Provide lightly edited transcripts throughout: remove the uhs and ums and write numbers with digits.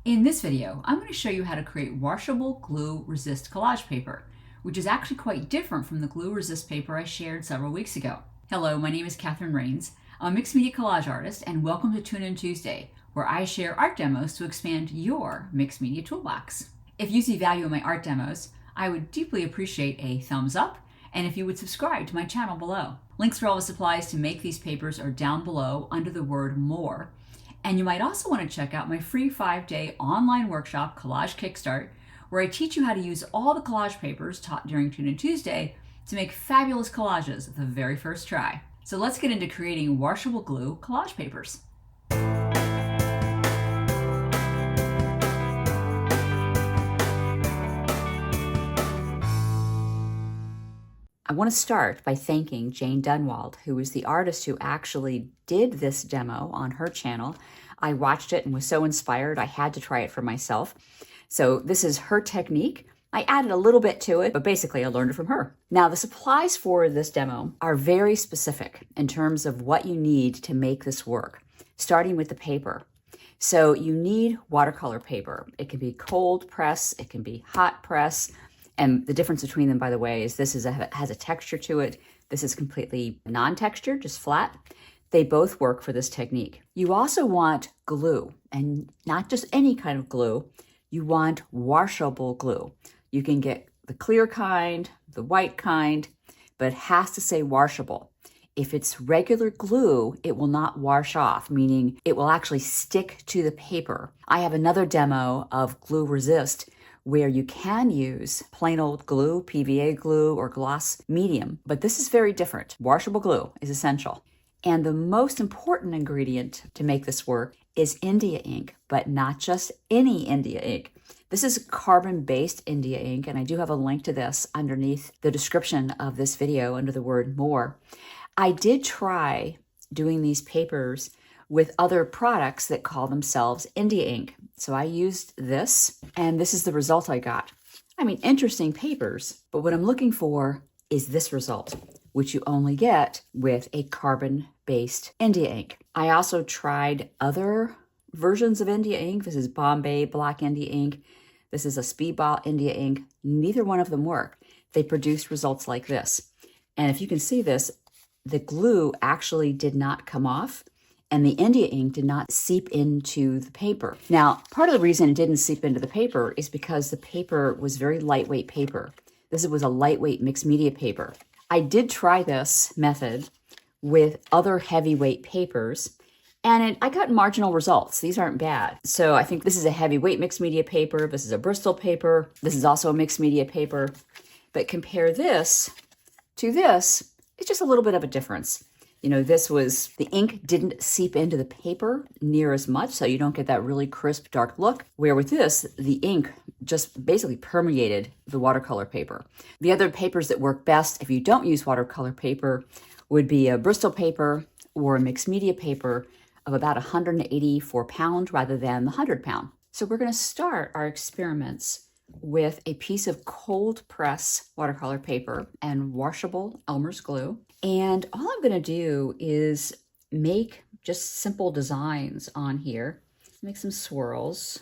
In this video, I'm going to show you how to create washable glue resist collage paper, which is actually quite different from the glue resist paper I shared several weeks ago. Hello, my name is Catherine Rains. I'm a mixed media collage artist, and welcome to Tune In Tuesday, where I share art demos to expand your mixed media toolbox. If you see value in my art demos, I would deeply appreciate a thumbs up, and if you would subscribe to my channel below. Links for all the supplies to make these papers are down below under the word more. And you might also want to check out my free 5-day online workshop, Collage Kickstart, where I teach you how to use all the collage papers taught during Tune In Tuesday to make fabulous collages the very first try. So let's get into creating washable glue collage papers. I want to start by thanking Jane Dunwald, who is the artist who actually did this demo on her channel. I watched it and was so inspired I had to try it for myself. So this is her technique. I added a little bit to it, but basically I learned it from her. Now the supplies for this demo are very specific in terms of what you need to make this work, starting with the paper. So you need watercolor paper. It can be cold press, it can be hot press. And the difference between them, by the way, is this has a texture to it. This is completely non-textured, just flat. They both work for this technique. You also want glue, and not just any kind of glue. You want washable glue. You can get the clear kind, the white kind, but it has to say washable. If it's regular glue, it will not wash off, meaning it will actually stick to the paper. I have another demo of glue resist where you can use plain old glue, PVA glue, or gloss medium, but this is very different. Washable glue is essential. And the most important ingredient to make this work is India ink, but not just any India ink. This is carbon-based India ink, and I do have a link to this underneath the description of this video under the word more. I did try doing these papers with other products that call themselves India ink. So I used this, and this is the result I got. I mean, interesting papers, but what I'm looking for is this result, which you only get with a carbon-based India ink. I also tried other versions of India ink. This is Bombay Black India ink. This is a Speedball India ink. Neither one of them work. They produced results like this. And if you can see this, the glue actually did not come off, and the India ink did not seep into the paper. Now, part of the reason it didn't seep into the paper is because the paper was very lightweight paper. This was a lightweight mixed media paper. I did try this method with other heavyweight papers, and I got marginal results. These aren't bad. So I think this is a heavyweight mixed media paper. This is a Bristol paper. This is also a mixed media paper. But compare this to this, it's just a little bit of a difference. You know, the ink didn't seep into the paper near as much, so you don't get that really crisp, dark look. Where with this, the ink just basically permeated the watercolor paper. The other papers that work best if you don't use watercolor paper would be a Bristol paper or a mixed media paper of about 184 pound rather than the 100 pound. So we're going to start our experiments with a piece of cold press watercolor paper and washable Elmer's glue. And all I'm going to do is make just simple designs on here, make some swirls.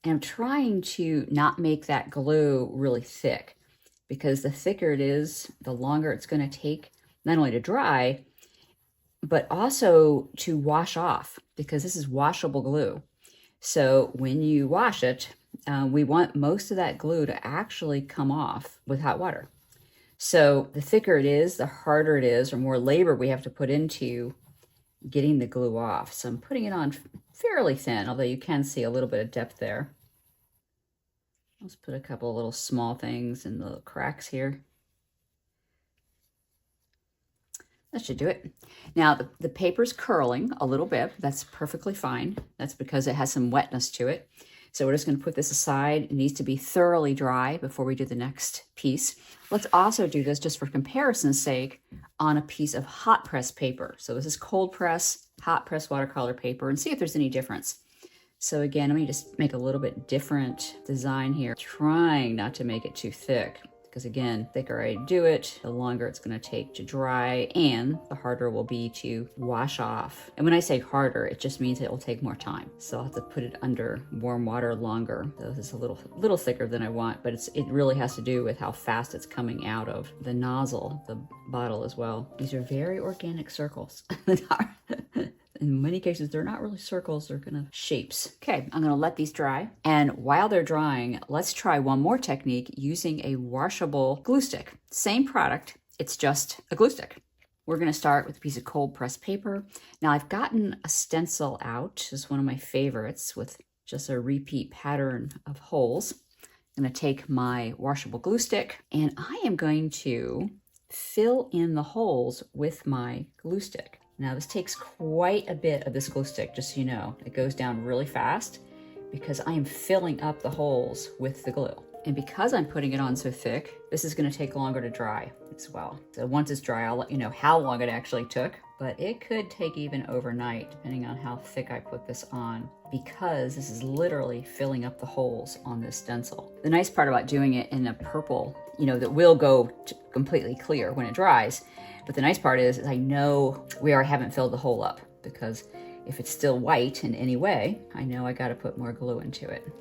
And I'm trying to not make that glue really thick, because the thicker it is, the longer it's going to take not only to dry, but also to wash off, because this is washable glue. So when you wash it, we want most of that glue to actually come off with hot water. So the thicker it is, the harder it is, or more labor we have to put into getting the glue off. So I'm putting it on fairly thin, although you can see a little bit of depth there. Let's put a couple of little small things in the little cracks here. That should do it. Now the paper's curling a little bit. That's perfectly fine. That's because it has some wetness to it. So we're just going to put this aside. It needs to be thoroughly dry before we do the next piece. Let's also do this, just for comparison's sake, on a piece of hot press paper. So this is cold press, hot press watercolor paper, and see if there's any difference. So again, let me just make a little bit different design here, trying not to make it too thick. because again, the thicker I do it, the longer it's going to take to dry, and the harder it will be to wash off. And when I say harder, it just means it will take more time. So I'll have to put it under warm water longer. So this is a little thicker than I want, but it really has to do with how fast it's coming out of the nozzle, the bottle as well. These are very organic circles. In many cases, they're not really circles, they're kind of shapes. Okay, I'm gonna let these dry. And while they're drying, let's try one more technique using a washable glue stick. Same product, it's just a glue stick. We're gonna start with a piece of cold pressed paper. Now I've gotten a stencil out, this is one of my favorites with just a repeat pattern of holes. I'm gonna take my washable glue stick and I am going to fill in the holes with my glue stick. Now this takes quite a bit of this glue stick, just so you know. It goes down really fast because I am filling up the holes with the glue. And because I'm putting it on so thick, this is gonna take longer to dry as well. So once it's dry, I'll let you know how long it actually took, but it could take even overnight, depending on how thick I put this on, because this is literally filling up the holes on this stencil. The nice part about doing it in a purple, that will go completely clear when it dries, but the nice part is I know where I haven't filled the hole up, because if it's still white in any way, I know I gotta put more glue into it.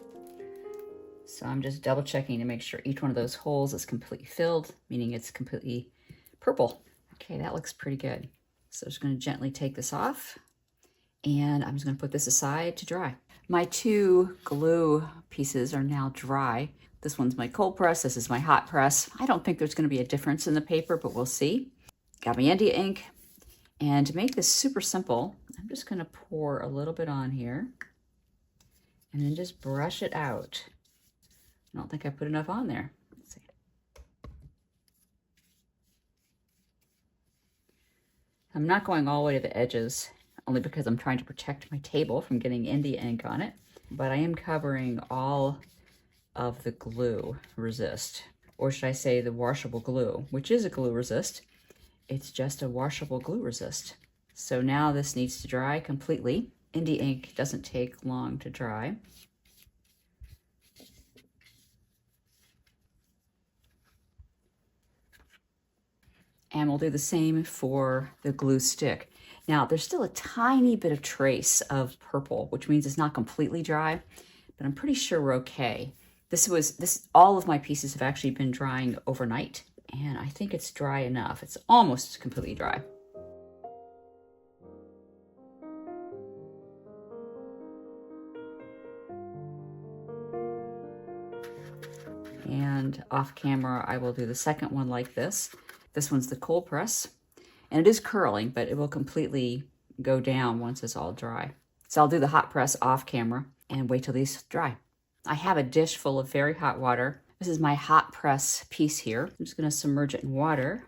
So I'm just double checking to make sure each one of those holes is completely filled, meaning it's completely purple. Okay, that looks pretty good. So I'm just gonna gently take this off and I'm just gonna put this aside to dry. My two glue pieces are now dry. This one's my cold press, this is my hot press. I don't think there's gonna be a difference in the paper, but we'll see. Got my India ink, and to make this super simple, I'm just gonna pour a little bit on here and then just brush it out. I don't think I put enough on there. Let's see. I'm not going all the way to the edges, only because I'm trying to protect my table from getting India ink on it, but I am covering all of the glue resist, or should I say the washable glue, which is a glue resist. It's just a washable glue resist. So now this needs to dry completely. India ink doesn't take long to dry. And we'll do the same for the glue stick. Now there's still a tiny bit of trace of purple, which means it's not completely dry, but I'm pretty sure we're okay. All of my pieces have actually been drying overnight, and I think it's dry enough. It's almost completely dry. And off camera, I will do the second one like this. This one's the cold press, and it is curling, but it will completely go down once it's all dry. So I'll do the hot press off camera and wait till these dry. I have a dish full of very hot water. This is my hot press piece here. I'm just gonna submerge it in water.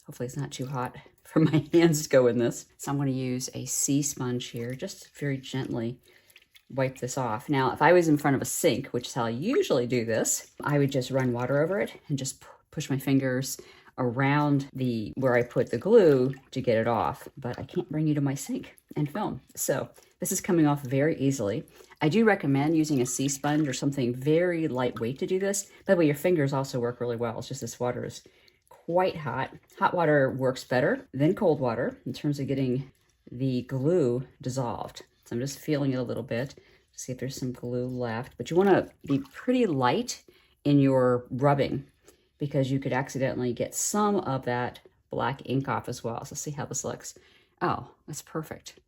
Hopefully it's not too hot for my hands to go in this. So I'm gonna use a sea sponge here, just very gently wipe this off. Now, if I was in front of a sink, which is how I usually do this, I would just run water over it and just push my fingers around where I put the glue to get it off, but I can't bring you to my sink and film. So this is coming off very easily. I do recommend using a sea sponge or something very lightweight to do this. By the way, your fingers also work really well. It's just this water is quite hot. Hot water works better than cold water in terms of getting the glue dissolved. So I'm just feeling it a little bit to see if there's some glue left, but you want to be pretty light in your rubbing, because you could accidentally get some of that black ink off as well. So see how this looks. Oh, that's perfect.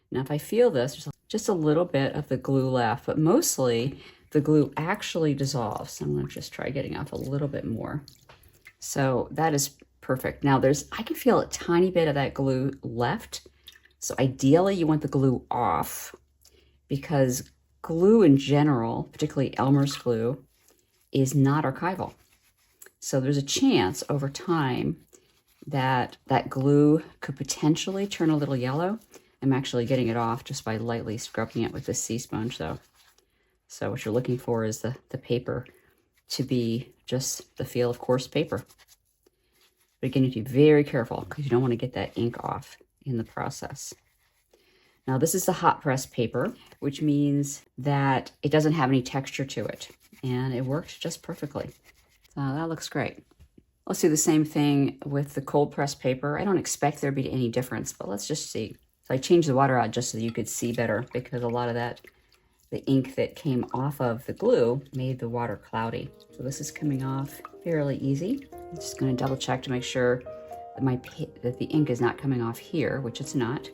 Now if I feel this, there's just a little bit of the glue left, but mostly the glue actually dissolves. So I'm gonna just try getting off a little bit more. So that is perfect. Now I can feel a tiny bit of that glue left. So ideally you want the glue off, because glue in general, particularly Elmer's glue, is not archival. So there's a chance over time that that glue could potentially turn a little yellow. I'm actually getting it off just by lightly scrubbing it with this sea sponge though. So what you're looking for is the paper to be just the feel of coarse paper. But again, you have to be very careful because you don't want to get that ink off in the process. Now this is the hot press paper, which means that it doesn't have any texture to it, and it works just perfectly. So So that looks great. Let's do the same thing with the cold pressed paper. I don't expect there to be any difference, but let's just see. So I changed the water out just so you could see better, because a lot of that, the ink that came off of the glue made the water cloudy. So this is coming off fairly easy. I'm just going to double check to make sure that that the ink is not coming off here, which it's not.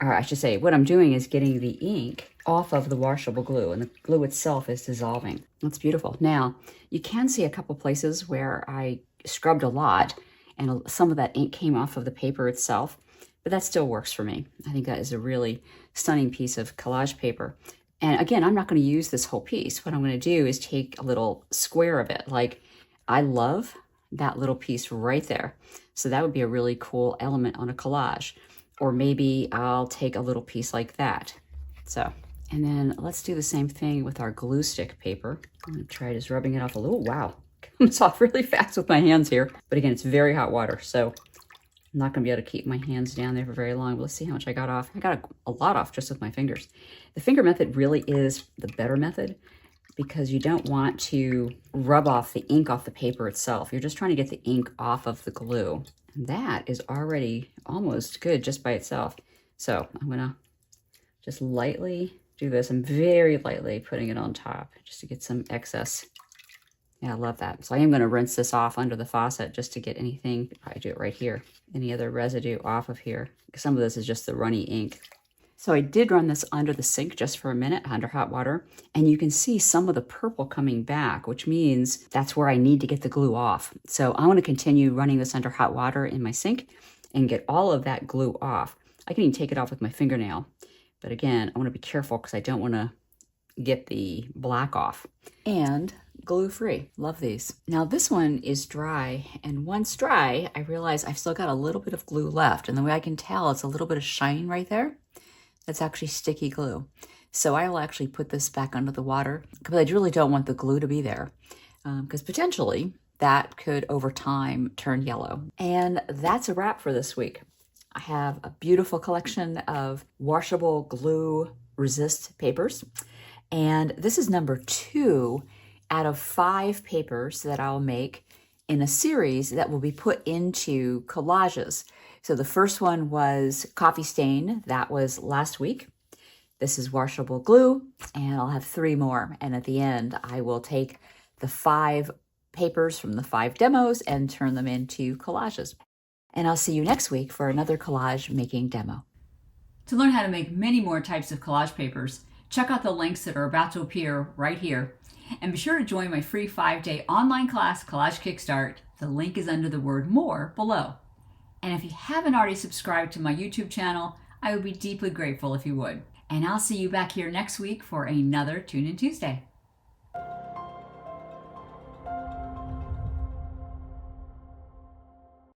Or I should say, what I'm doing is getting the ink off of the washable glue, and the glue itself is dissolving. That's beautiful. Now, you can see a couple places where I scrubbed a lot, and some of that ink came off of the paper itself, but that still works for me. I think that is a really stunning piece of collage paper. And again, I'm not going to use this whole piece. What I'm going to do is take a little square of it. Like, I love that little piece right there. So that would be a really cool element on a collage. Or maybe I'll take a little piece like that. So, and then let's do the same thing with our glue stick paper. I'm gonna try just rubbing it off a little. Wow, comes off really fast with my hands here. But again, it's very hot water, so I'm not gonna be able to keep my hands down there for very long. But let's see how much I got off. I got a lot off just with my fingers. The finger method really is the better method, because you don't want to rub off the ink off the paper itself. You're just trying to get the ink off of the glue. And that is already almost good just by itself. So I'm gonna just lightly do this. I'm very lightly putting it on top just to get some excess. Yeah, I love that. So I am gonna rinse this off under the faucet just to get anything, probably do it right here, any other residue off of here. Some of this is just the runny ink. So I did run this under the sink just for a minute under hot water, and you can see some of the purple coming back, which means that's where I need to get the glue off. So I want to continue running this under hot water in my sink and get all of that glue off. I can even take it off with my fingernail, but again, I want to be careful because I don't want to get the black off. And glue-free, love these. Now this one is dry, and once dry, I realize I've still got a little bit of glue left, and the way I can tell, it's a little bit of shine right there. That's actually sticky glue. So I will actually put this back under the water, because I really don't want the glue to be there, because potentially that could over time turn yellow. And that's a wrap for this week. I have a beautiful collection of washable glue resist papers. And this is number 2 out of 5 papers that I'll make in a series that will be put into collages. So the first one was Coffee Stain. That was last week. This is washable glue, and I'll have 3 more. And at the end, I will take the 5 papers from the 5 demos and turn them into collages. And I'll see you next week for another collage making demo. To learn how to make many more types of collage papers, check out the links that are about to appear right here. And be sure to join my free 5-day online class, Collage Kickstart. The link is under the word more below. And if you haven't already subscribed to my YouTube channel, I would be deeply grateful if you would. And I'll see you back here next week for another Tune In Tuesday.